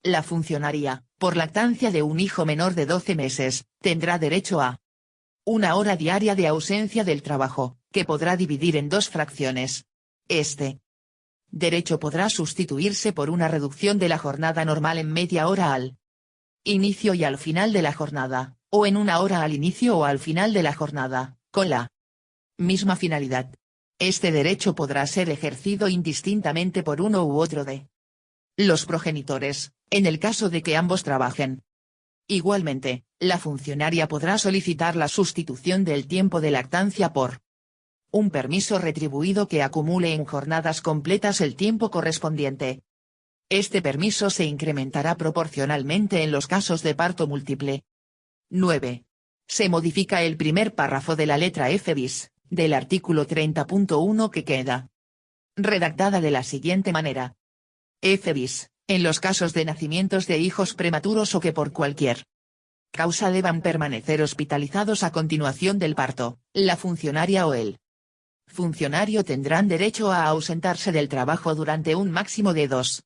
La funcionaria, por lactancia de un hijo menor de 12 meses, tendrá derecho a 1 hora diaria de ausencia del trabajo, que podrá dividir en 2 fracciones. Este derecho podrá sustituirse por una reducción de la jornada normal en media hora al inicio y al final de la jornada, o en 1 hora al inicio o al final de la jornada, con la misma finalidad. Este derecho podrá ser ejercido indistintamente por uno u otro de los progenitores, en el caso de que ambos trabajen. Igualmente, la funcionaria podrá solicitar la sustitución del tiempo de lactancia por un permiso retribuido que acumule en jornadas completas el tiempo correspondiente. Este permiso se incrementará proporcionalmente en los casos de parto múltiple. 9. Se modifica el primer párrafo de la letra F bis, del artículo 30.1 que queda redactada de la siguiente manera. F bis, en los casos de nacimientos de hijos prematuros o que por cualquier causa deban permanecer hospitalizados a continuación del parto, la funcionaria o el funcionario tendrán derecho a ausentarse del trabajo durante un máximo de 2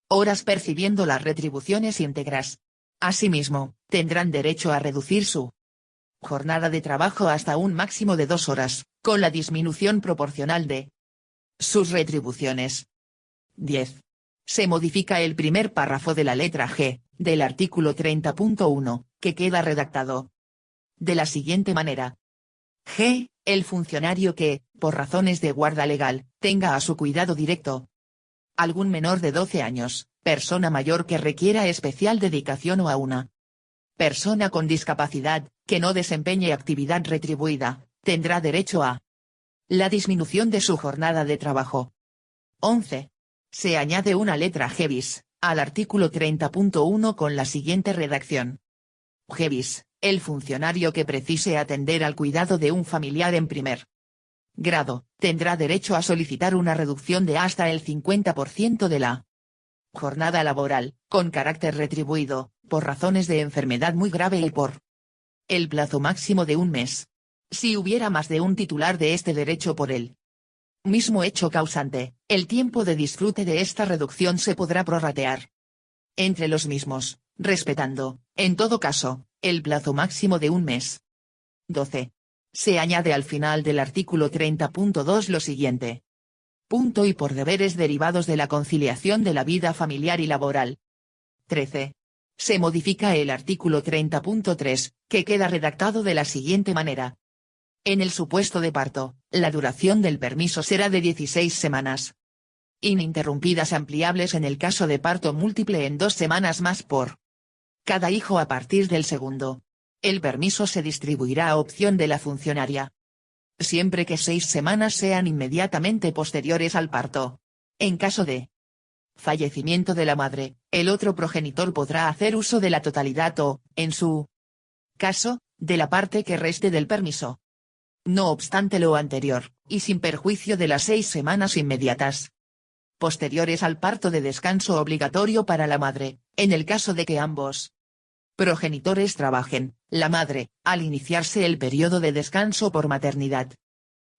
horas percibiendo las retribuciones íntegras. Asimismo, tendrán derecho a reducir su jornada de trabajo hasta un máximo de 2 horas, con la disminución proporcional de sus retribuciones. 10. Se modifica el primer párrafo de la letra G, del artículo 30.1, que queda redactado de la siguiente manera. G. El funcionario que, por razones de guarda legal, tenga a su cuidado directo algún menor de 12 años, persona mayor que requiera especial dedicación o a una persona con discapacidad, que no desempeñe actividad retribuida, tendrá derecho a la disminución de su jornada de trabajo. 11. Se añade una letra G bis, al artículo 30.1 con la siguiente redacción. G bis, el funcionario que precise atender al cuidado de un familiar en primer grado, tendrá derecho a solicitar una reducción de hasta el 50% de la jornada laboral, con carácter retribuido, por razones de enfermedad muy grave y por el plazo máximo de un mes. Si hubiera más de un titular de este derecho por el mismo hecho causante, el tiempo de disfrute de esta reducción se podrá prorratear entre los mismos, respetando, en todo caso, el plazo máximo de un mes. 12. Se añade al final del artículo 30.2 lo siguiente. Punto y por deberes derivados de la conciliación de la vida familiar y laboral. 13. Se modifica el artículo 30.3, que queda redactado de la siguiente manera. En el supuesto de parto, la duración del permiso será de 16 semanas. Ininterrumpidas ampliables en el caso de parto múltiple en 2 semanas más por cada hijo a partir del segundo. El permiso se distribuirá a opción de la funcionaria, siempre que 6 semanas sean inmediatamente posteriores al parto. En caso de fallecimiento de la madre, el otro progenitor podrá hacer uso de la totalidad o, en su caso, de la parte que reste del permiso. No obstante lo anterior, y sin perjuicio de las 6 semanas inmediatas posteriores al parto de descanso obligatorio para la madre, en el caso de que ambos progenitores trabajen, la madre, al iniciarse el periodo de descanso por maternidad,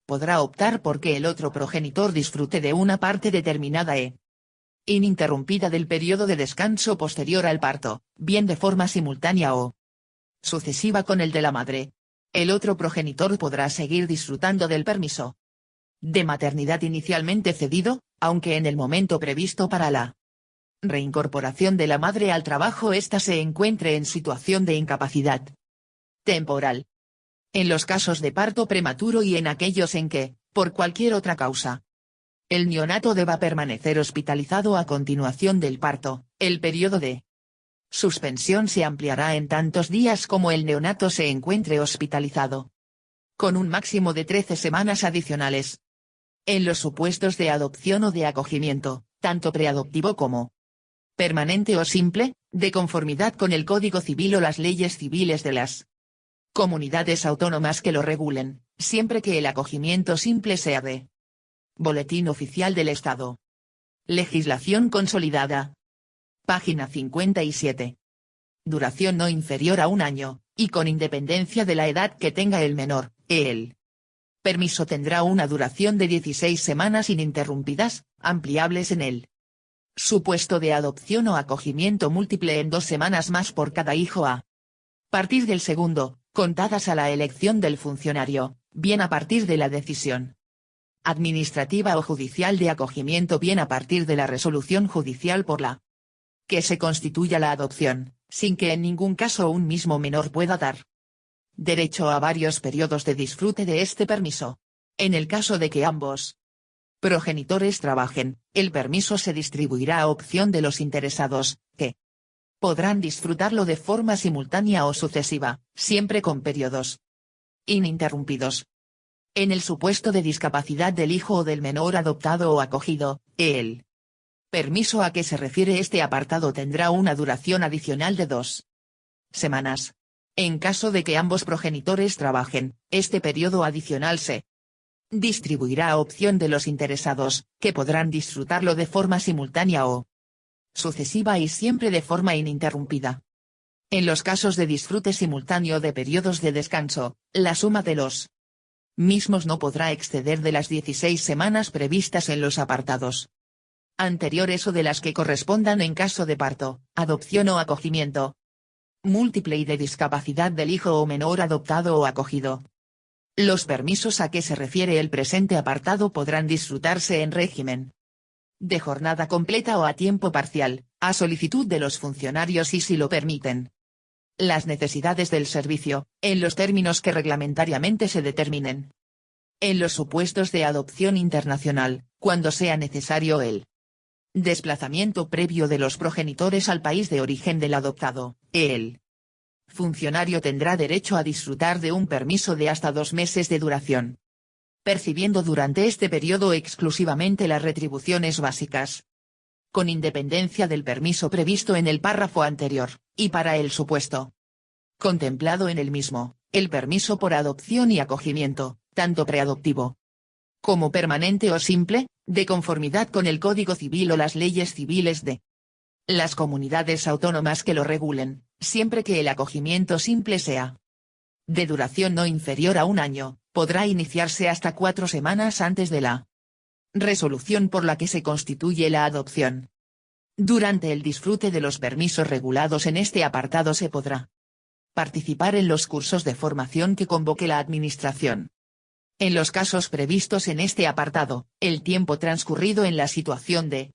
podrá optar por que el otro progenitor disfrute de una parte determinada e ininterrumpida del periodo de descanso posterior al parto, bien de forma simultánea o sucesiva con el de la madre. El otro progenitor podrá seguir disfrutando del permiso de maternidad inicialmente cedido, aunque en el momento previsto para la reincorporación de la madre al trabajo ésta se encuentre en situación de incapacidad temporal. En los casos de parto prematuro y en aquellos en que, por cualquier otra causa, el neonato deba permanecer hospitalizado a continuación del parto, el periodo de suspensión se ampliará en tantos días como el neonato se encuentre hospitalizado, con un máximo de 13 semanas adicionales. En los supuestos de adopción o de acogimiento, tanto preadoptivo como permanente o simple, de conformidad con el Código Civil o las leyes civiles de las comunidades autónomas que lo regulen, siempre que el acogimiento simple sea de Boletín Oficial del Estado. Legislación consolidada. Página 57. Duración no inferior a 1 año, y con independencia de la edad que tenga el menor, el permiso tendrá una duración de 16 semanas ininterrumpidas, ampliables en el Supuesto de adopción o acogimiento múltiple en 2 semanas más por cada hijo a partir del segundo, contadas a la elección del funcionario, bien a partir de la decisión administrativa o judicial de acogimiento, bien a partir de la resolución judicial por la que se constituya la adopción, sin que en ningún caso un mismo menor pueda dar derecho a varios periodos de disfrute de este permiso. En el caso de que ambos progenitores trabajen, el permiso se distribuirá a opción de los interesados, que podrán disfrutarlo de forma simultánea o sucesiva, siempre con periodos ininterrumpidos. En el supuesto de discapacidad del hijo o del menor adoptado o acogido, el permiso a que se refiere este apartado tendrá una duración adicional de 2 semanas. En caso de que ambos progenitores trabajen, este periodo adicional se distribuirá a opción de los interesados, que podrán disfrutarlo de forma simultánea o sucesiva y siempre de forma ininterrumpida. En los casos de disfrute simultáneo de periodos de descanso, la suma de los mismos no podrá exceder de las 16 semanas previstas en los apartados anteriores o de las que correspondan en caso de parto, adopción o acogimiento múltiple y de discapacidad del hijo o menor adoptado o acogido. Los permisos a que se refiere el presente apartado podrán disfrutarse en régimen de jornada completa o a tiempo parcial, a solicitud de los funcionarios y si lo permiten las necesidades del servicio, en los términos que reglamentariamente se determinen. En los supuestos de adopción internacional, cuando sea necesario el desplazamiento previo de los progenitores al país de origen del adoptado, el funcionario tendrá derecho a disfrutar de un permiso de hasta 2 meses de duración, percibiendo durante este periodo exclusivamente las retribuciones básicas, con independencia del permiso previsto en el párrafo anterior, y para el supuesto contemplado en el mismo, el permiso por adopción y acogimiento, tanto preadoptivo como permanente o simple, de conformidad con el Código Civil o las leyes civiles de las comunidades autónomas que lo regulen, siempre que el acogimiento simple sea de duración no inferior a 1 año, podrá iniciarse hasta 4 semanas antes de la resolución por la que se constituye la adopción. Durante el disfrute de los permisos regulados en este apartado se podrá participar en los cursos de formación que convoque la Administración. En los casos previstos en este apartado, el tiempo transcurrido en la situación de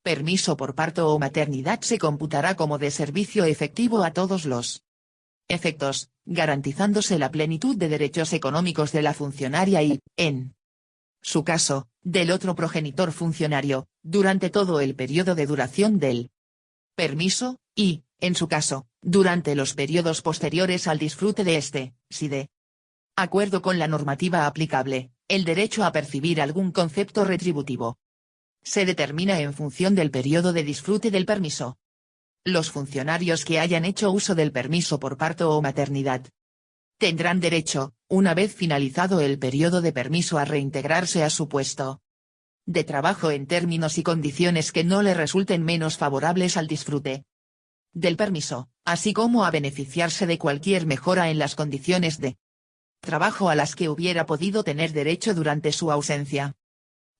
permiso por parto o maternidad se computará como de servicio efectivo a todos los efectos, garantizándose la plenitud de derechos económicos de la funcionaria y, en su caso, del otro progenitor funcionario, durante todo el periodo de duración del permiso, y, en su caso, durante los periodos posteriores al disfrute de este, si de acuerdo con la normativa aplicable, el derecho a percibir algún concepto retributivo se determina en función del periodo de disfrute del permiso. Los funcionarios que hayan hecho uso del permiso por parto o maternidad tendrán derecho, una vez finalizado el periodo de permiso, a reintegrarse a su puesto de trabajo en términos y condiciones que no le resulten menos favorables al disfrute del permiso, así como a beneficiarse de cualquier mejora en las condiciones de trabajo a las que hubiera podido tener derecho durante su ausencia.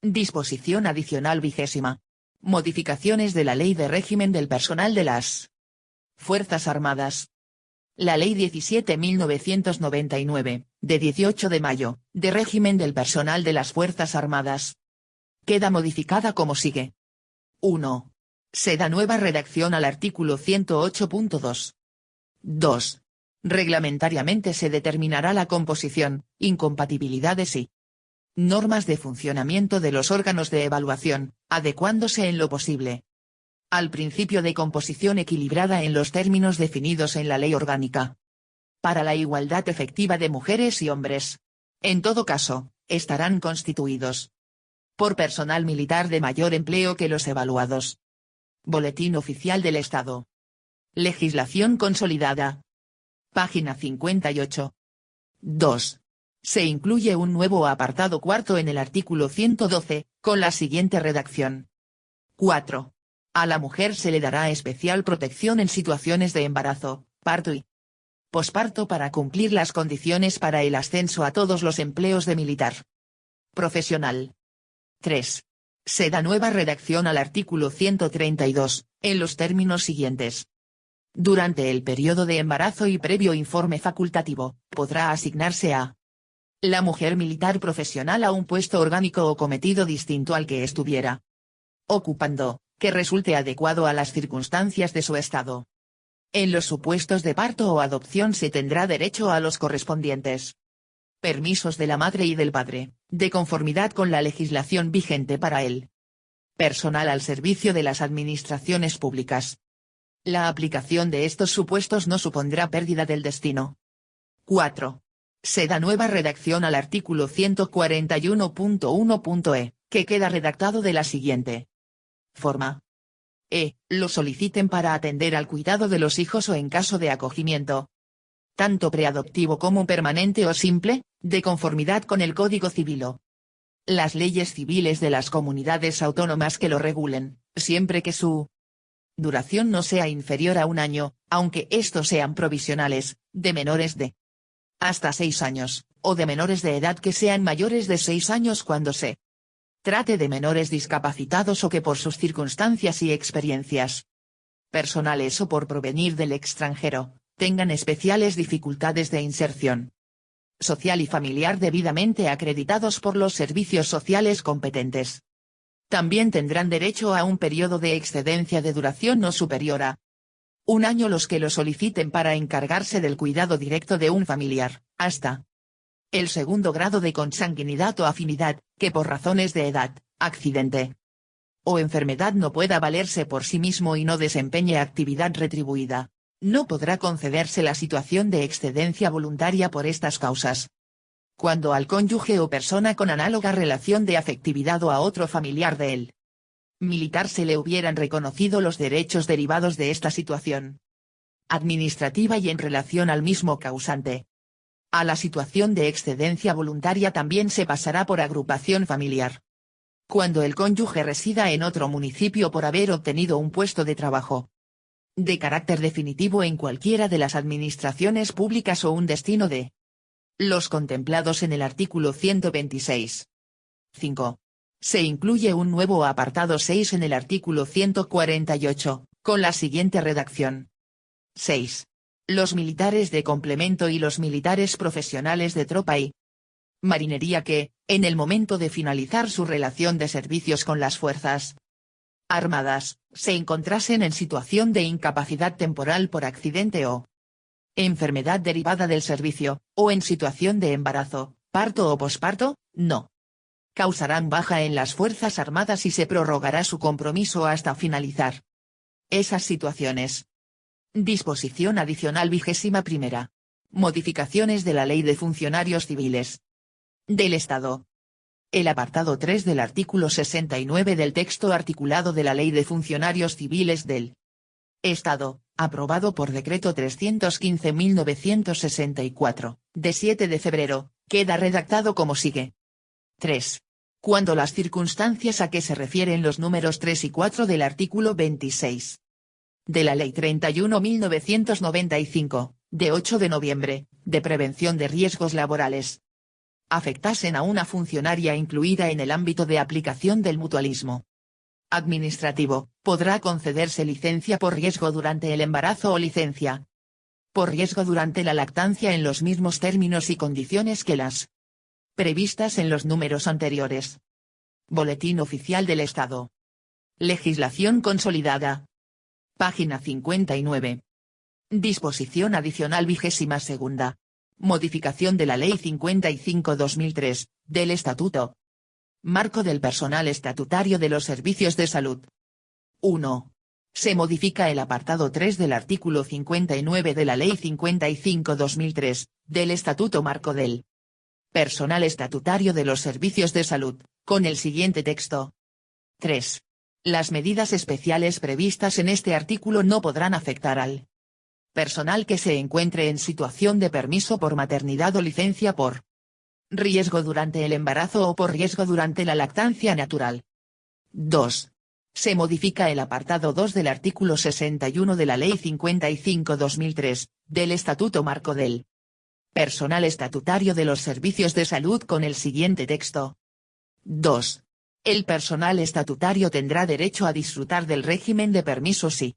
Disposición adicional 20. Modificaciones de la Ley de Régimen del Personal de las Fuerzas Armadas. La Ley 17.999, de 18 de mayo, de régimen del personal de las Fuerzas Armadas, queda modificada como sigue. 1. Se da nueva redacción al artículo 108.2. 2. Reglamentariamente se determinará la composición, incompatibilidades y normas de funcionamiento de los órganos de evaluación, adecuándose en lo posible al principio de composición equilibrada en los términos definidos en la Ley Orgánica para la igualdad efectiva de mujeres y hombres. En todo caso, estarán constituidos por personal militar de mayor empleo que los evaluados. Boletín Oficial del Estado. Legislación consolidada. Página 58. 2. Se incluye un nuevo apartado cuarto en el artículo 112, con la siguiente redacción. 4. A la mujer se le dará especial protección en situaciones de embarazo, parto y posparto para cumplir las condiciones para el ascenso a todos los empleos de militar profesional. 3. Se da nueva redacción al artículo 132, en los términos siguientes. Durante el periodo de embarazo y previo informe facultativo, podrá asignarse a la mujer militar profesional a un puesto orgánico o cometido distinto al que estuviera ocupando, que resulte adecuado a las circunstancias de su estado. En los supuestos de parto o adopción se tendrá derecho a los correspondientes permisos de la madre y del padre, de conformidad con la legislación vigente para el personal al servicio de las administraciones públicas. La aplicación de estos supuestos no supondrá pérdida del destino. 4. Se da nueva redacción al artículo 141.1.e, que queda redactado de la siguiente forma. Lo soliciten para atender al cuidado de los hijos o en caso de acogimiento, tanto preadoptivo como permanente o simple, de conformidad con el Código Civil o las leyes civiles de las comunidades autónomas que lo regulen, siempre que su duración no sea inferior a un año, aunque estos sean provisionales, de menores de hasta 6 años, o de menores de edad que sean mayores de 6 años cuando se trate de menores discapacitados o que por sus circunstancias y experiencias personales o por provenir del extranjero, tengan especiales dificultades de inserción social y familiar debidamente acreditados por los servicios sociales competentes. También tendrán derecho a un periodo de excedencia de duración no superior a un año los que lo soliciten para encargarse del cuidado directo de un familiar, hasta el segundo grado de consanguinidad o afinidad, que por razones de edad, accidente o enfermedad no pueda valerse por sí mismo y no desempeñe actividad retribuida. No podrá concederse la situación de excedencia voluntaria por estas causas. Cuando al cónyuge o persona con análoga relación de afectividad o a otro familiar de él militar se le hubieran reconocido los derechos derivados de esta situación administrativa y en relación al mismo causante. A la situación de excedencia voluntaria también se pasará por agrupación familiar. Cuando el cónyuge resida en otro municipio por haber obtenido un puesto de trabajo de carácter definitivo en cualquiera de las administraciones públicas o un destino de los contemplados en el artículo 126. 5. Se incluye un nuevo apartado 6 en el artículo 148, con la siguiente redacción. 6. Los militares de complemento y los militares profesionales de tropa y marinería que, en el momento de finalizar su relación de servicios con las fuerzas armadas, se encontrasen en situación de incapacidad temporal por accidente o enfermedad derivada del servicio, o en situación de embarazo, parto o posparto, no causarán baja en las Fuerzas Armadas y se prorrogará su compromiso hasta finalizar esas situaciones. Disposición adicional 21ª. Modificaciones de la Ley de Funcionarios Civiles del Estado. El apartado 3 del artículo 69 del texto articulado de la Ley de Funcionarios Civiles del Estado, aprobado por Decreto 315.964, de 7 de febrero, queda redactado como sigue. 3. Cuando las circunstancias a que se refieren los números 3 y 4 del artículo 26 de la Ley 31.995, de 8 de noviembre, de prevención de riesgos laborales, afectasen a una funcionaria incluida en el ámbito de aplicación del mutualismo administrativo, podrá concederse licencia por riesgo durante el embarazo o licencia por riesgo durante la lactancia en los mismos términos y condiciones que las previstas en los números anteriores. Boletín Oficial del Estado. Legislación consolidada. Página 59. Disposición adicional 22ª. Modificación de la Ley 55/2003, del Estatuto Marco del Personal Estatutario de los Servicios de Salud. 1. Se modifica el apartado 3 del artículo 59 de la Ley 55/2003, del Estatuto Marco del Personal Estatutario de los Servicios de Salud, con el siguiente texto. 3. Las medidas especiales previstas en este artículo no podrán afectar al personal que se encuentre en situación de permiso por maternidad o licencia por riesgo durante el embarazo o por riesgo durante la lactancia natural. 2. Se modifica el apartado 2 del artículo 61 de la Ley 55/2003, del Estatuto Marco del Personal Estatutario de los Servicios de Salud con el siguiente texto. 2. El personal estatutario tendrá derecho a disfrutar del régimen de permisos y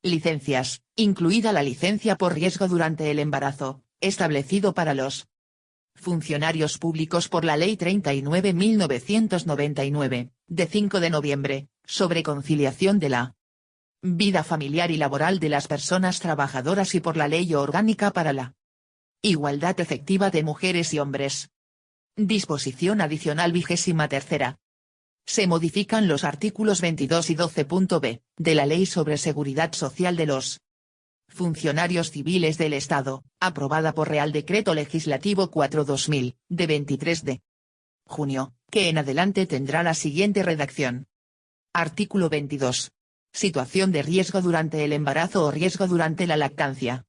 licencias, incluida la licencia por riesgo durante el embarazo, establecido para los funcionarios públicos por la Ley 39.999, de 5 de noviembre, sobre conciliación de la vida familiar y laboral de las personas trabajadoras y por la Ley Orgánica para la igualdad efectiva de mujeres y hombres. Disposición adicional 23. Se modifican los artículos 22 y 12.b, de la Ley sobre Seguridad Social de los Funcionarios Civiles del Estado, aprobada por Real Decreto Legislativo 4/2000, de 23 de junio, que en adelante tendrá la siguiente redacción. Artículo 22. Situación de riesgo durante el embarazo o riesgo durante la lactancia.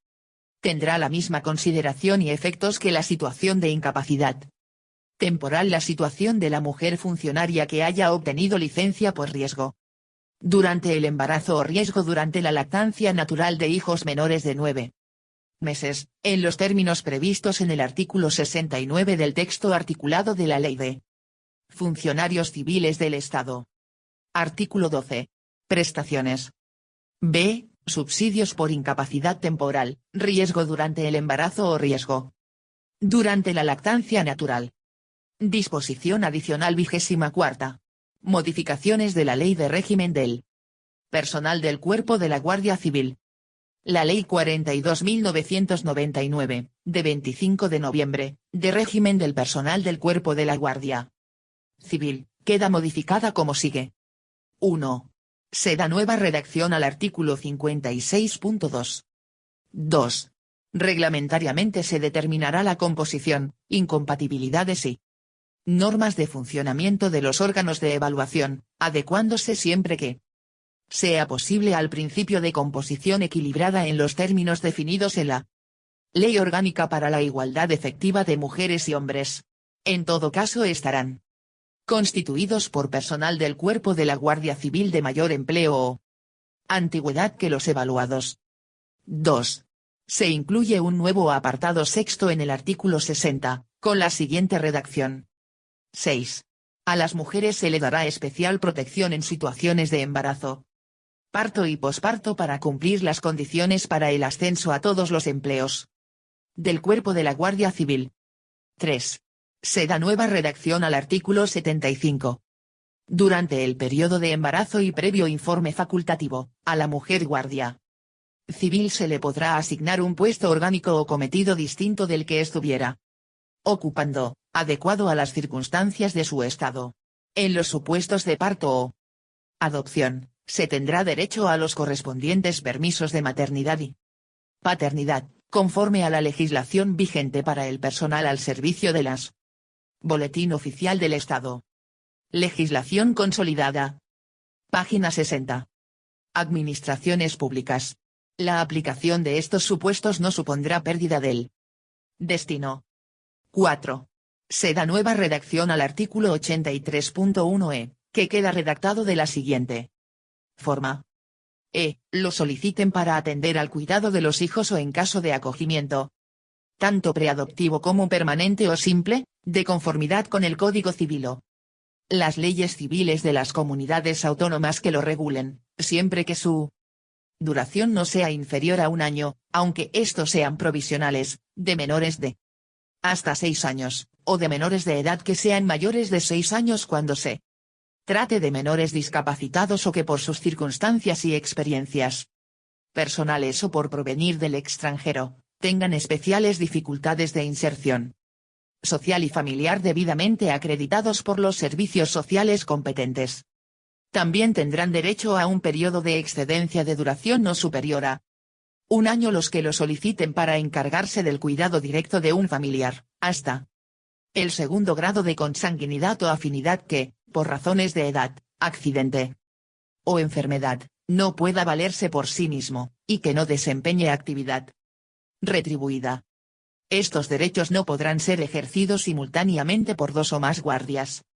Tendrá la misma consideración y efectos que la situación de incapacidad temporal la situación de la mujer funcionaria que haya obtenido licencia por riesgo durante el embarazo o riesgo durante la lactancia natural de hijos menores de 9 meses, en los términos previstos en el artículo 69 del texto articulado de la Ley de Funcionarios Civiles del Estado. Artículo 12. Prestaciones. B. Subsidios por incapacidad temporal, riesgo durante el embarazo o riesgo durante la lactancia natural. Disposición adicional 24. Modificaciones de la Ley de Régimen del Personal del Cuerpo de la Guardia Civil. La Ley 42.999, de 25 de noviembre, de régimen del personal del Cuerpo de la Guardia Civil, queda modificada como sigue. 1. Se da nueva redacción al artículo 56.2. 2. Reglamentariamente se determinará la composición, incompatibilidades y normas de funcionamiento de los órganos de evaluación, adecuándose siempre que sea posible al principio de composición equilibrada en los términos definidos en la Ley Orgánica para la Igualdad Efectiva de Mujeres y Hombres. En todo caso estarán constituidos por personal del Cuerpo de la Guardia Civil de mayor empleo o antigüedad que los evaluados. 2. Se incluye un nuevo apartado sexto en el artículo 60, con la siguiente redacción. 6. A las mujeres se le dará especial protección en situaciones de embarazo, parto y posparto para cumplir las condiciones para el ascenso a todos los empleos del Cuerpo de la Guardia Civil. 3. Se da nueva redacción al artículo 75. Durante el periodo de embarazo y previo informe facultativo, a la mujer guardia civil se le podrá asignar un puesto orgánico o cometido distinto del que estuviera ocupando, adecuado a las circunstancias de su estado. En los supuestos de parto o adopción, se tendrá derecho a los correspondientes permisos de maternidad y paternidad, conforme a la legislación vigente para el personal al servicio de las Boletín Oficial del Estado. Legislación consolidada. Página 60. Administraciones públicas. La aplicación de estos supuestos no supondrá pérdida del destino. 4. Se da nueva redacción al artículo 83.1e, que queda redactado de la siguiente forma. Lo soliciten para atender al cuidado de los hijos o en caso de acogimiento, tanto preadoptivo como permanente o simple, de conformidad con el Código Civil o las leyes civiles de las comunidades autónomas que lo regulen, siempre que su duración no sea inferior a un año, aunque estos sean provisionales, de menores de hasta 6 años, o de menores de edad que sean mayores de 6 años cuando se trate de menores discapacitados o que por sus circunstancias y experiencias personales o por provenir del extranjero, tengan especiales dificultades de inserción social y familiar debidamente acreditados por los servicios sociales competentes. También tendrán derecho a un periodo de excedencia de duración no superior a un año los que lo soliciten para encargarse del cuidado directo de un familiar, hasta el segundo grado de consanguinidad o afinidad que, por razones de edad, accidente o enfermedad, no pueda valerse por sí mismo, y que no desempeñe actividad retribuida. Estos derechos no podrán ser ejercidos simultáneamente por 2 o más guardias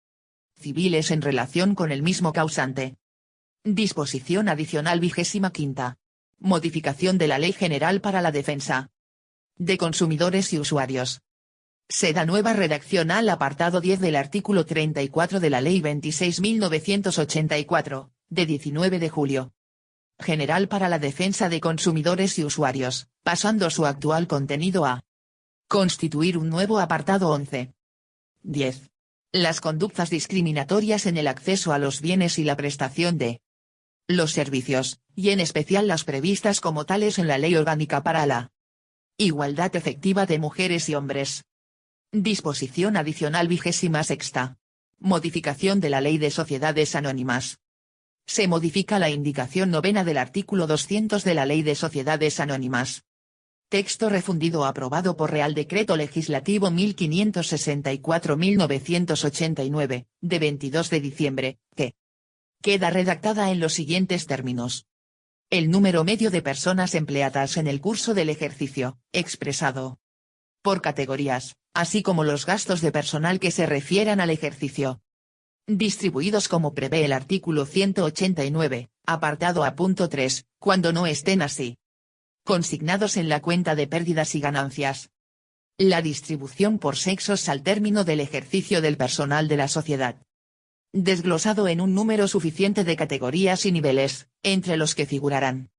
civiles en relación con el mismo causante. Disposición adicional 25. Modificación de la Ley General para la Defensa de Consumidores y Usuarios. Se da nueva redacción al apartado 10 del artículo 34 de la Ley 26.984, de 19 de julio. General para la defensa de consumidores y usuarios, pasando su actual contenido a constituir un nuevo apartado 11. 10. Las conductas discriminatorias en el acceso a los bienes y la prestación de los servicios, y en especial las previstas como tales en la Ley Orgánica para la igualdad efectiva de mujeres y hombres. Disposición adicional 26ª. Modificación de la Ley de Sociedades Anónimas. Se modifica la indicación 9ª del artículo 200 de la Ley de Sociedades Anónimas. Texto refundido aprobado por Real Decreto Legislativo 1564-1989, de 22 de diciembre, que queda redactada en los siguientes términos. El número medio de personas empleadas en el curso del ejercicio, expresado por categorías, así como los gastos de personal que se refieran al ejercicio, distribuidos como prevé el artículo 189, apartado A.3, cuando no estén así consignados en la cuenta de pérdidas y ganancias. La distribución por sexos al término del ejercicio del personal de la sociedad. Desglosado en un número suficiente de categorías y niveles, entre los que figurarán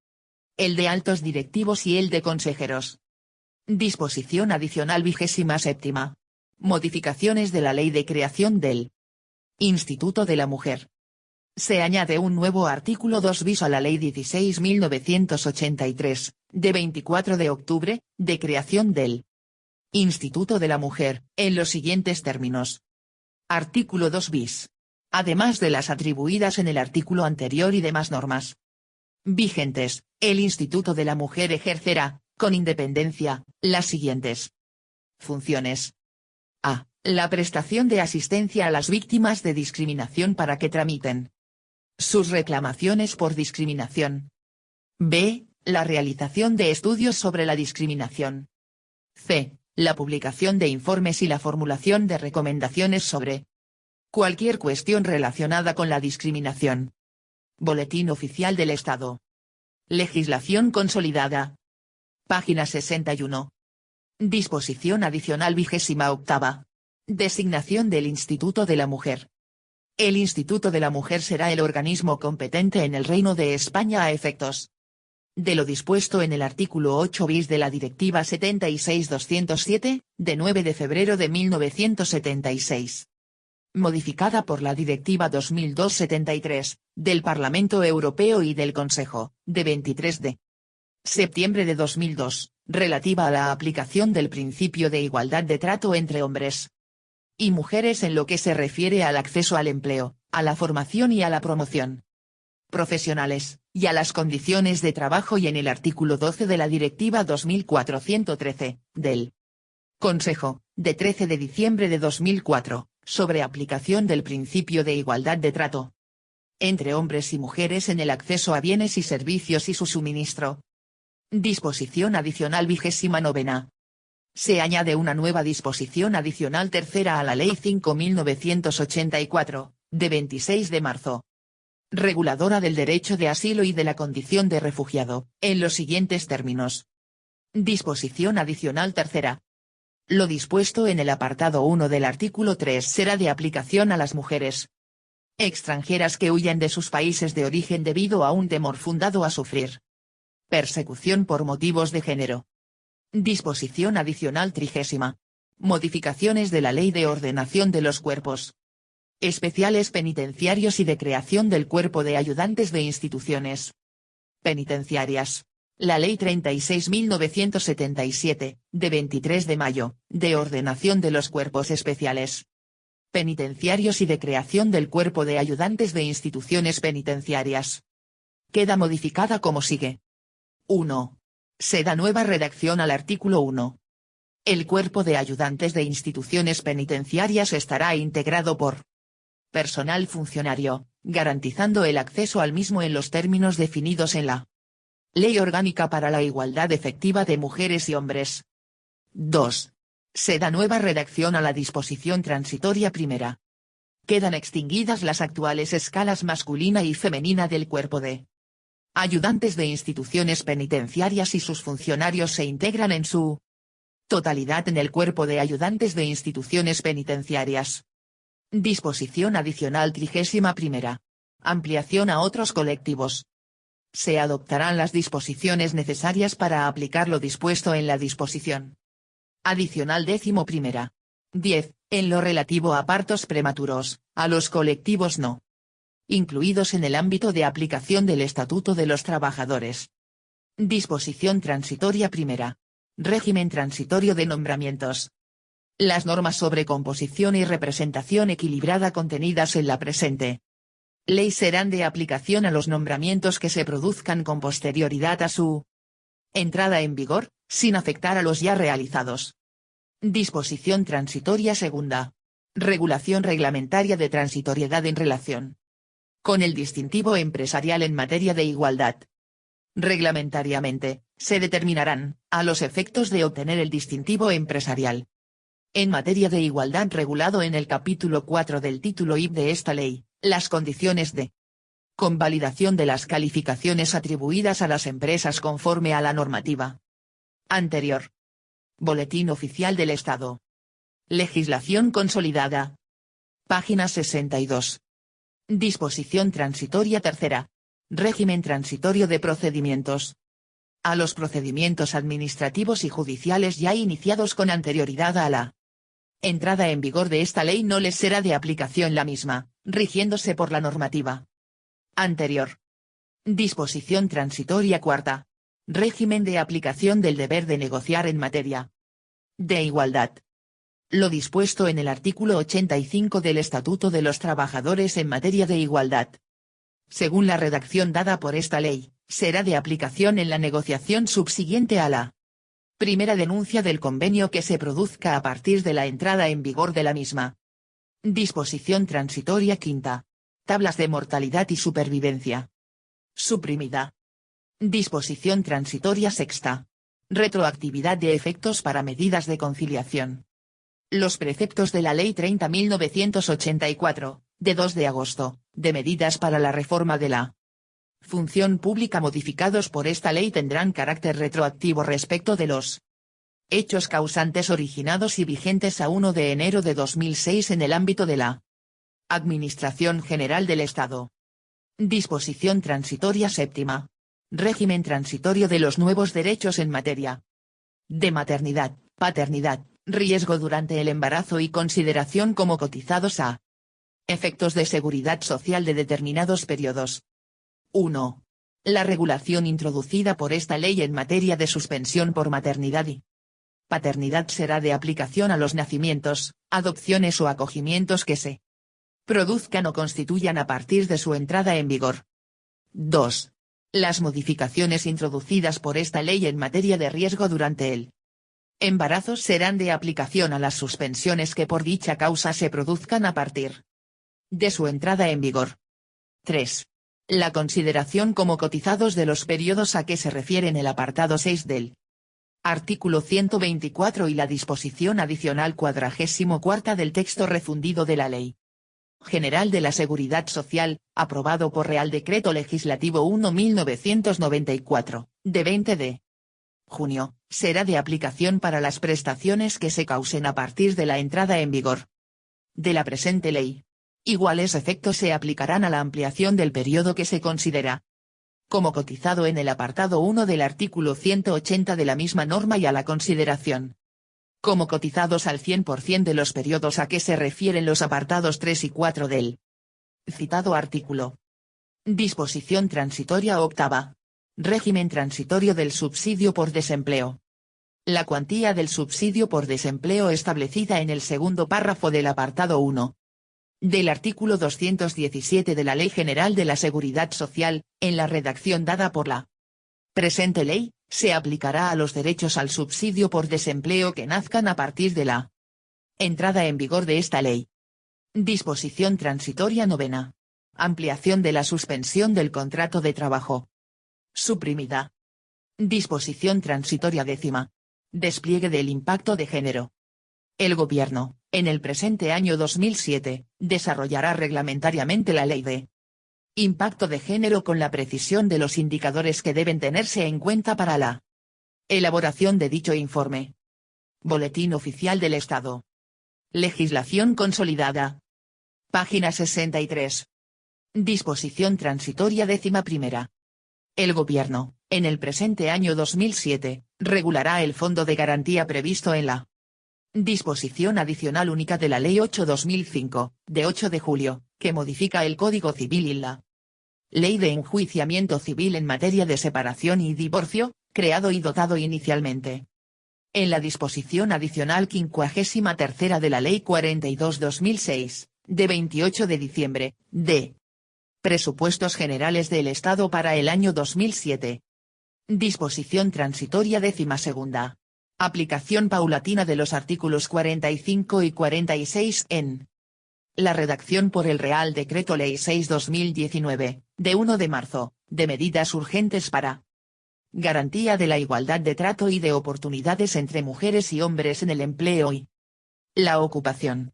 el de altos directivos y el de consejeros. Disposición adicional 27ª. Modificaciones de la Ley de Creación del Instituto de la Mujer. Se añade un nuevo artículo 2 bis a la Ley 16.983, de 24 de octubre, de creación del Instituto de la Mujer, en los siguientes términos. Artículo 2 bis. Además de las atribuidas en el artículo anterior y demás normas vigentes, el Instituto de la Mujer ejercerá, con independencia, las siguientes funciones. A. La prestación de asistencia a las víctimas de discriminación para que tramiten sus reclamaciones por discriminación. B. La realización de estudios sobre la discriminación. C. La publicación de informes y la formulación de recomendaciones sobre cualquier cuestión relacionada con la discriminación. Boletín Oficial del Estado. Legislación consolidada. Página 61. Disposición adicional 28ª. Designación del Instituto de la Mujer. El Instituto de la Mujer será el organismo competente en el Reino de España a efectos de lo dispuesto en el artículo 8 bis de la Directiva 76/207, de 9 de febrero de 1976. Modificada por la Directiva 2002/73, del Parlamento Europeo y del Consejo, de 23 de septiembre de 2002, relativa a la aplicación del principio de igualdad de trato entre hombres y mujeres en lo que se refiere al acceso al empleo, a la formación y a la promoción profesionales, y a las condiciones de trabajo, y en el artículo 12 de la Directiva 2413, del Consejo, de 13 de diciembre de 2004, sobre aplicación del principio de igualdad de trato entre hombres y mujeres en el acceso a bienes y servicios y su suministro. Disposición adicional 29ª. Se añade una nueva disposición adicional tercera a la Ley 5.984, de 26 de marzo. Reguladora del derecho de asilo y de la condición de refugiado, en los siguientes términos. Disposición adicional tercera. Lo dispuesto en el apartado 1 del artículo 3 será de aplicación a las mujeres extranjeras que huyan de sus países de origen debido a un temor fundado a sufrir persecución por motivos de género. Disposición adicional 30ª. Modificaciones de la Ley de Ordenación de los Cuerpos Especiales Penitenciarios y de creación del Cuerpo de Ayudantes de Instituciones Penitenciarias. La Ley 36.977, de 23 de mayo, de ordenación de los cuerpos especiales penitenciarios y de creación del Cuerpo de Ayudantes de Instituciones Penitenciarias. Queda modificada como sigue. 1. Se da nueva redacción al artículo 1. El Cuerpo de Ayudantes de Instituciones Penitenciarias estará integrado por personal funcionario, garantizando el acceso al mismo en los términos definidos en la Ley Orgánica para la Igualdad Efectiva de Mujeres y Hombres. 2. Se da nueva redacción a la disposición transitoria primera. Quedan extinguidas las actuales escalas masculina y femenina del Cuerpo de Ayudantes de Instituciones Penitenciarias y sus funcionarios se integran en su Totalidad en el cuerpo de ayudantes de instituciones penitenciarias. Disposición adicional 31ª. Ampliación a otros colectivos. Se adoptarán las disposiciones necesarias para aplicar lo dispuesto en la disposición adicional 11ª. 10. En lo relativo a partos prematuros, a los colectivos no incluidos en el ámbito de aplicación del Estatuto de los Trabajadores. Disposición transitoria primera. Régimen transitorio de nombramientos. Las normas sobre composición y representación equilibrada contenidas en la presente ley serán de aplicación a los nombramientos que se produzcan con posterioridad a su entrada en vigor, sin afectar a los ya realizados. Disposición transitoria segunda. Regulación reglamentaria de transitoriedad en relación con el distintivo empresarial en materia de igualdad. Reglamentariamente, se determinarán, a los efectos de obtener el distintivo empresarial en materia de igualdad regulado en el capítulo 4 del título I de esta ley, las condiciones de convalidación de las calificaciones atribuidas a las empresas conforme a la normativa anterior. Boletín Oficial del Estado. Legislación consolidada. Página 62. Disposición transitoria tercera. Régimen transitorio de procedimientos. A los procedimientos administrativos y judiciales ya iniciados con anterioridad a la entrada en vigor de esta ley no les será de aplicación la misma, rigiéndose por la normativa anterior. Disposición transitoria cuarta. Régimen de aplicación del deber de negociar en materia de igualdad. Lo dispuesto en el artículo 85 del Estatuto de los Trabajadores en materia de igualdad, según la redacción dada por esta ley, será de aplicación en la negociación subsiguiente a la primera denuncia del convenio que se produzca a partir de la entrada en vigor de la misma. Disposición transitoria quinta. Tablas de mortalidad y supervivencia. Suprimida. Disposición transitoria sexta. Retroactividad de efectos para medidas de conciliación. Los preceptos de la Ley 30.984, de 2 de agosto, de medidas para la reforma de la función pública modificados por esta ley tendrán carácter retroactivo respecto de los hechos causantes originados y vigentes a 1 de enero de 2006 en el ámbito de la Administración General del Estado. Disposición transitoria séptima. Régimen transitorio de los nuevos derechos en materia de maternidad, paternidad, riesgo durante el embarazo y consideración como cotizados a efectos de seguridad social de determinados periodos. 1. La regulación introducida por esta ley en materia de suspensión por maternidad y paternidad será de aplicación a los nacimientos, adopciones o acogimientos que se produzcan o constituyan a partir de su entrada en vigor. 2. Las modificaciones introducidas por esta ley en materia de riesgo durante el embarazo serán de aplicación a las suspensiones que por dicha causa se produzcan a partir de su entrada en vigor. 3. La consideración como cotizados de los periodos a que se refieren el apartado 6 del artículo 124 y la disposición adicional 44ª del texto refundido de la Ley General de la Seguridad Social, aprobado por Real Decreto Legislativo 1/1994, de 20 de junio, será de aplicación para las prestaciones que se causen a partir de la entrada en vigor de la presente ley. Iguales efectos se aplicarán a la ampliación del periodo que se considera como cotizado en el apartado 1 del artículo 180 de la misma norma y a la consideración como cotizados al 100% de los periodos a que se refieren los apartados 3 y 4 del citado artículo. Disposición transitoria octava. Régimen transitorio del subsidio por desempleo. La cuantía del subsidio por desempleo establecida en el segundo párrafo del apartado 1 del artículo 217 de la Ley General de la Seguridad Social, en la redacción dada por la presente ley, se aplicará a los derechos al subsidio por desempleo que nazcan a partir de la entrada en vigor de esta ley. Disposición transitoria novena. Ampliación de la suspensión del contrato de trabajo. Suprimida. Disposición transitoria décima. Despliegue del impacto de género. El Gobierno, en el presente año 2007, desarrollará reglamentariamente la Ley de Impacto de Género con la precisión de los indicadores que deben tenerse en cuenta para la elaboración de dicho informe. Boletín Oficial del Estado. Legislación consolidada. Página 63. Disposición transitoria 11ª. El Gobierno, en el presente año 2007, regulará el fondo de garantía previsto en la Disposición Adicional Única de la Ley 8/2005, de 8 de julio, que modifica el Código Civil y la Ley de Enjuiciamiento Civil en materia de separación y divorcio, creado y dotado inicialmente en la Disposición Adicional 53ª de la Ley 42/2006, de 28 de diciembre, de Presupuestos Generales del Estado para el año 2007. Disposición transitoria 12ª. Aplicación paulatina de los artículos 45 y 46 en la redacción por el Real Decreto Ley 6/2019, de 1 de marzo, de medidas urgentes para garantía de la igualdad de trato y de oportunidades entre mujeres y hombres en el empleo y la ocupación.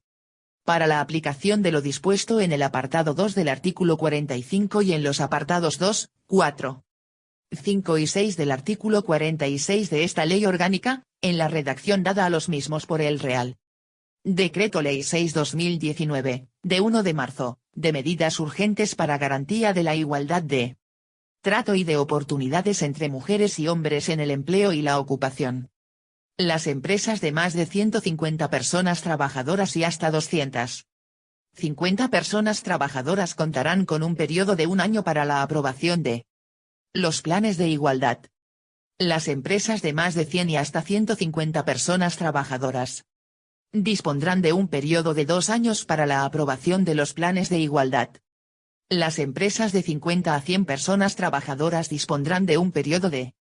Para la aplicación de lo dispuesto en el apartado 2 del artículo 45 y en los apartados 2, 4, 5 y 6 del artículo 46 de esta ley orgánica, en la redacción dada a los mismos por el Real Decreto Ley 6/2019, de 1 de marzo, de medidas urgentes para garantía de la igualdad de trato y de oportunidades entre mujeres y hombres en el empleo y la ocupación. Las empresas de más de 150 personas trabajadoras y hasta 250 personas trabajadoras contarán con un periodo de 1 año para la aprobación de los planes de igualdad. Las empresas de más de 100 y hasta 150 personas trabajadoras dispondrán de un periodo de 2 años para la aprobación de los planes de igualdad. Las empresas de 50 a 100 personas trabajadoras dispondrán de un periodo de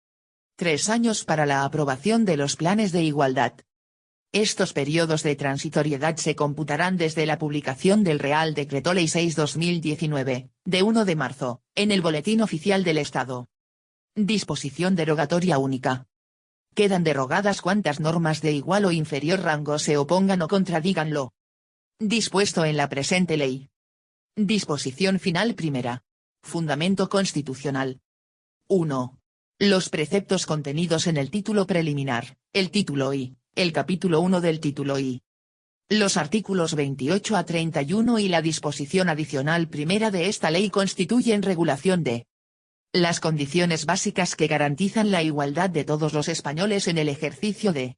3 años para la aprobación de los planes de igualdad. Estos periodos de transitoriedad se computarán desde la publicación del Real Decreto Ley 6/2019, de 1 de marzo, en el Boletín Oficial del Estado. Disposición derogatoria única. Quedan derogadas cuantas normas de igual o inferior rango se opongan o contradigan lo dispuesto en la presente ley. Disposición final primera. Fundamento constitucional. 1. Los preceptos contenidos en el título preliminar, el título I, el capítulo 1 del título I. Los artículos 28 a 31 y la disposición adicional primera de esta ley constituyen regulación de las condiciones básicas que garantizan la igualdad de todos los españoles en el ejercicio de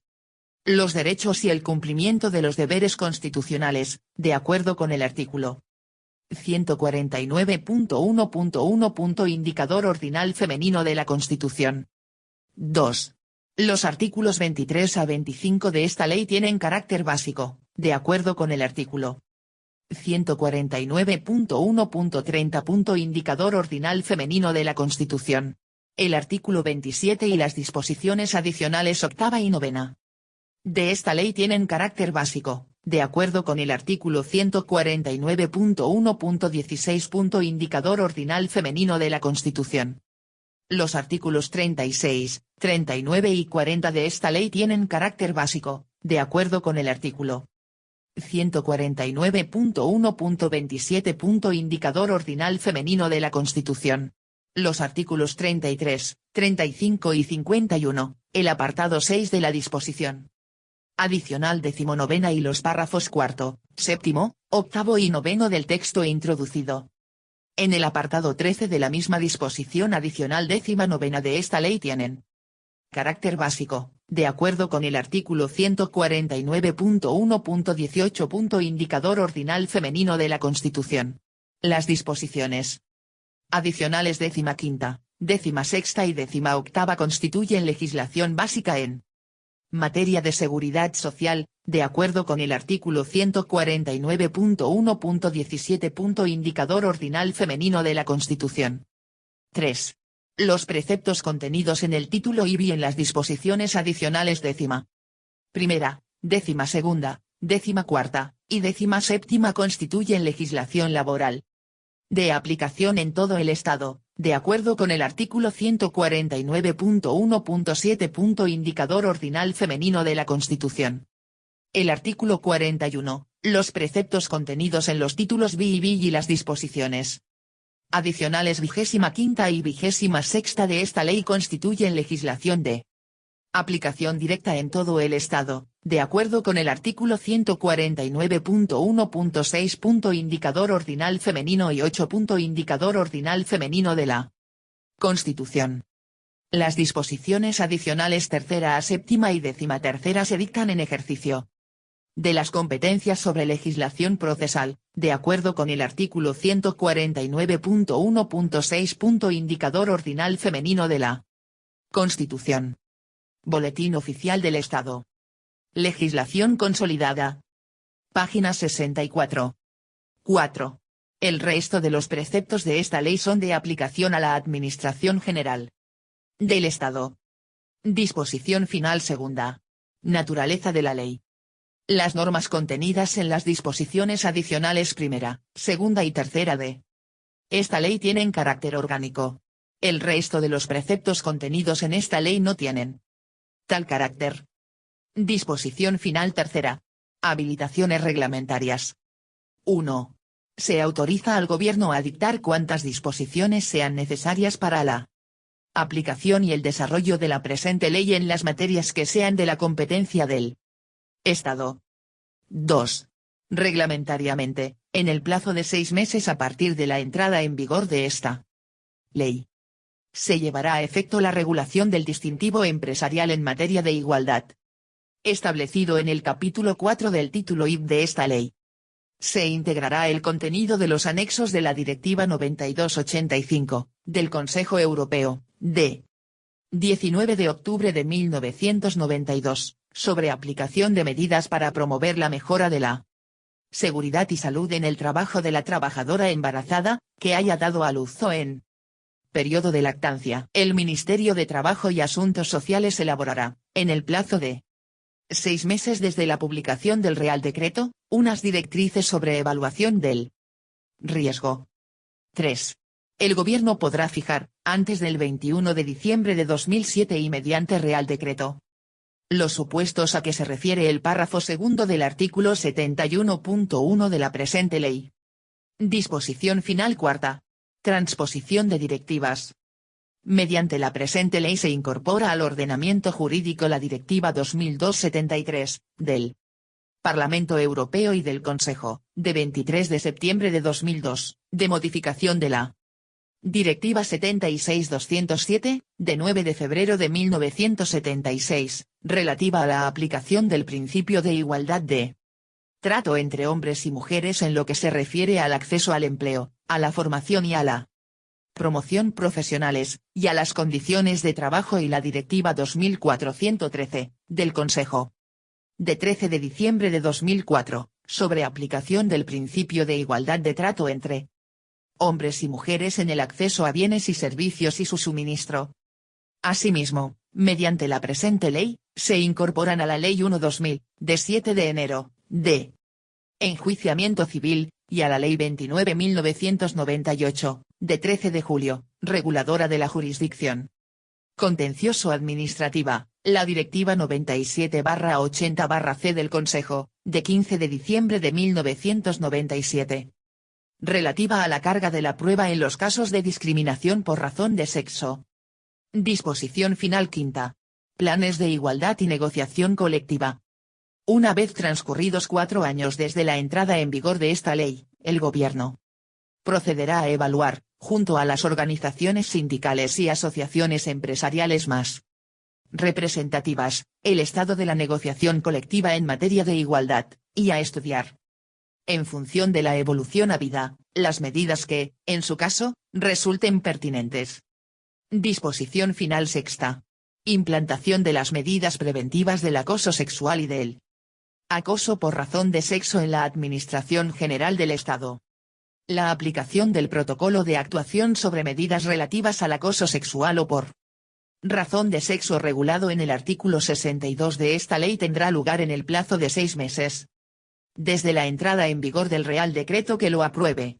los derechos y el cumplimiento de los deberes constitucionales, de acuerdo con el artículo 149.1.1. Indicador ordinal femenino de la Constitución. 2. Los artículos 23 a 25 de esta ley tienen carácter básico, de acuerdo con el artículo 149.1.30. Indicador ordinal femenino de la Constitución. El artículo 27 y las disposiciones adicionales octava y novena de esta ley tienen carácter básico, de acuerdo con el artículo 149.1.16. Indicador ordinal femenino de la Constitución. Los artículos 36, 39 y 40 de esta ley tienen carácter básico, de acuerdo con el artículo 149.1.27. Indicador ordinal femenino de la Constitución. Los artículos 33, 35 y 51, el apartado 6 de la disposición adicional 19ª y los párrafos 4, 7, 8 y 9 del texto introducido en el apartado 13 de la misma disposición adicional 19ª de esta ley tienen carácter básico, de acuerdo con el artículo 149.1.18. Indicador ordinal femenino de la Constitución. Las disposiciones adicionales 15ª, 16ª y 18ª constituyen legislación básica en materia de seguridad social, de acuerdo con el artículo 149.1.17. Indicador ordinal femenino de la Constitución. 3. Los preceptos contenidos en el título IV y en las disposiciones adicionales 10ª primera, 12ª, 14ª y 17ª constituyen legislación laboral de aplicación en todo el Estado, de acuerdo con el artículo 149.1.7. Indicador ordinal femenino de la Constitución. El artículo 41, los preceptos contenidos en los títulos B y B y las disposiciones adicionales 25ª y 26ª de esta ley constituyen legislación de aplicación directa en todo el Estado, de acuerdo con el artículo 149.1.6. Indicador ordinal femenino y 8. Indicador ordinal femenino de la Constitución. Las disposiciones adicionales tercera a séptima y décima tercera se dictan en ejercicio de las competencias sobre legislación procesal, de acuerdo con el artículo 149.1.6. Indicador ordinal femenino de la Constitución. Boletín Oficial del Estado. Legislación consolidada. Página 64. 4. El resto de los preceptos de esta ley son de aplicación a la Administración General del Estado. Disposición final segunda. Naturaleza de la ley. Las normas contenidas en las disposiciones adicionales primera, segunda y tercera de esta ley tienen carácter orgánico. El resto de los preceptos contenidos en esta ley no tienen tal carácter. Disposición final tercera. Habilitaciones reglamentarias. 1. Se autoriza al Gobierno a dictar cuantas disposiciones sean necesarias para la aplicación y el desarrollo de la presente ley en las materias que sean de la competencia del Estado. 2. Reglamentariamente, en el plazo de 6 meses a partir de la entrada en vigor de esta ley, se llevará a efecto la regulación del distintivo empresarial en materia de igualdad, establecido en el capítulo 4 del título IV de esta ley. Se integrará el contenido de los anexos de la Directiva 92/85, del Consejo Europeo, de 19 de octubre de 1992, sobre aplicación de medidas para promover la mejora de la seguridad y salud en el trabajo de la trabajadora embarazada, que haya dado a luz o en periodo de lactancia. El Ministerio de Trabajo y Asuntos Sociales elaborará, en el plazo de 6 meses desde la publicación del Real Decreto, unas directrices sobre evaluación del riesgo. 3. El Gobierno podrá fijar, antes del 21 de diciembre de 2007 y mediante Real Decreto, los supuestos a que se refiere el párrafo segundo del artículo 71.1 de la presente ley. Disposición final cuarta. Transposición de directivas. Mediante la presente ley se incorpora al ordenamiento jurídico la Directiva 2002/73, del Parlamento Europeo y del Consejo, de 23 de septiembre de 2002, de modificación de la Directiva 76/207, de 9 de febrero de 1976, relativa a la aplicación del principio de igualdad de trato entre hombres y mujeres en lo que se refiere al acceso al empleo, a la formación y a la promoción profesionales, y a las condiciones de trabajo, y la Directiva 2004/113, del Consejo, de 13 de diciembre de 2004, sobre aplicación del principio de igualdad de trato entre hombres y mujeres en el acceso a bienes y servicios y su suministro. Asimismo, mediante la presente ley, se incorporan a la Ley 1/2000, de 7 de enero, de enjuiciamiento civil, y a la Ley 29.998, de 13 de julio, reguladora de la jurisdicción contencioso administrativa, la Directiva 97/80/C del Consejo, de 15 de diciembre de 1997. Relativa a la carga de la prueba en los casos de discriminación por razón de sexo. Disposición final quinta. Planes de igualdad y negociación colectiva. Una vez transcurridos 4 años desde la entrada en vigor de esta ley, el Gobierno procederá a evaluar, junto a las organizaciones sindicales y asociaciones empresariales más representativas, el estado de la negociación colectiva en materia de igualdad, y a estudiar, en función de la evolución habida, las medidas que, en su caso, resulten pertinentes. Disposición final sexta. Implantación de las medidas preventivas del acoso sexual y del acoso por razón de sexo en la Administración General del Estado. La aplicación del protocolo de actuación sobre medidas relativas al acoso sexual o por razón de sexo regulado en el artículo 62 de esta ley tendrá lugar en el plazo de 6 meses desde la entrada en vigor del Real Decreto que lo apruebe.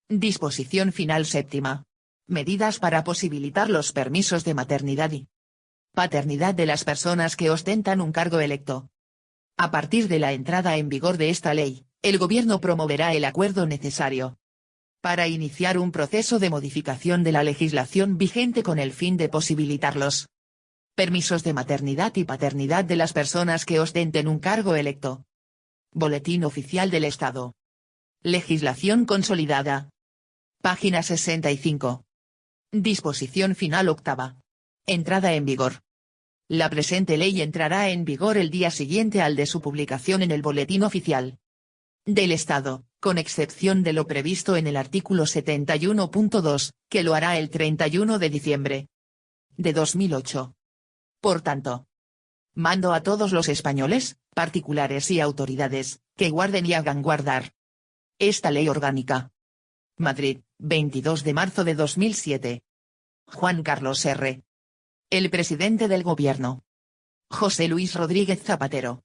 Disposición final séptima. Medidas para posibilitar los permisos de maternidad y paternidad de las personas que ostentan un cargo electo. A partir de la entrada en vigor de esta ley, el Gobierno promoverá el acuerdo necesario para iniciar un proceso de modificación de la legislación vigente con el fin de posibilitar los Permisos de maternidad y paternidad de las personas que ostenten un cargo electo. Boletín Oficial del Estado. Legislación consolidada. Página 65. Disposición final octava. Entrada en vigor. La presente ley entrará en vigor el día siguiente al de su publicación en el Boletín Oficial del Estado, con excepción de lo previsto en el artículo 71.2, que lo hará el 31 de diciembre de 2008. Por tanto, mando a todos los españoles, particulares y autoridades, que guarden y hagan guardar esta ley orgánica. Madrid, 22 de marzo de 2007. Juan Carlos R. El presidente del Gobierno. José Luis Rodríguez Zapatero.